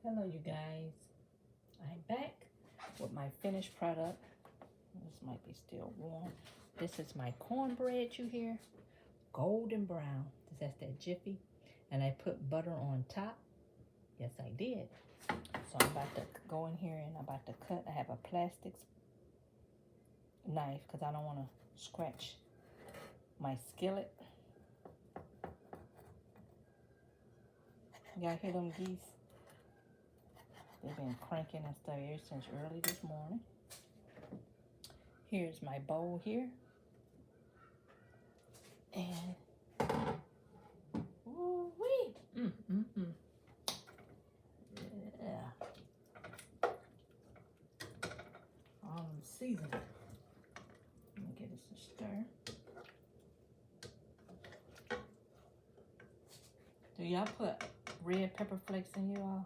Hello you guys, I'm back with my finished product. This might be still warm. This is my cornbread, you hear? Golden brown. That's that Jiffy. And I put butter on top. Yes, I did. So I'm about to go in here and I'm about to cut. I have a plastic knife because I don't want to scratch my skillet. Y'all hear them geese? They've been cranking and stuff ever since early this morning. Here's my bowl here. And ooh-wee. Yeah. All them seasoning. Let me give this a stir. Do y'all put red pepper flakes in you all?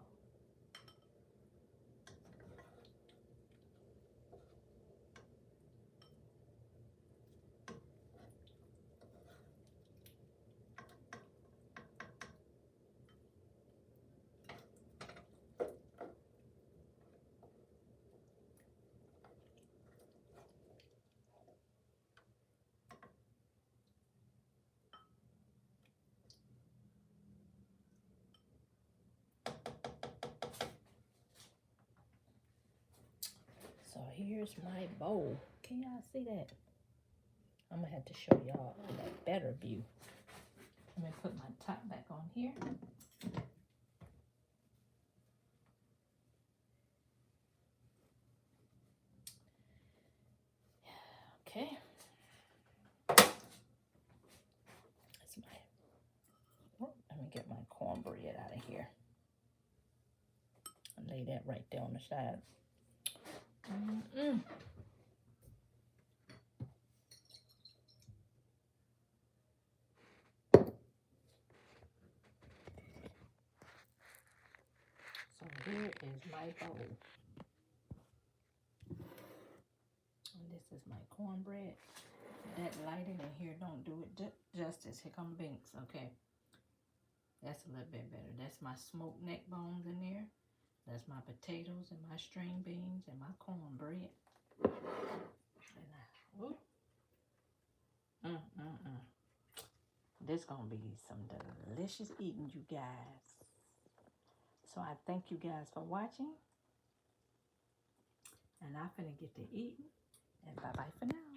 So here's my bowl. Can y'all see that? I'm gonna have to show y'all that better view. Let me put my top back on here. Okay. That's my, let me get my cornbread out of here. I'll lay that right there on the side. So here is my bowl. And this is my cornbread. That lighting in here don't do it justice. Here come Binks, okay. That's a little bit better. That's my smoked neck bones in there. That's my potatoes and my string beans and my cornbread. This gonna be some delicious eating, you guys. So I thank you guys for watching. And I'm finna get to eating. And bye-bye for now.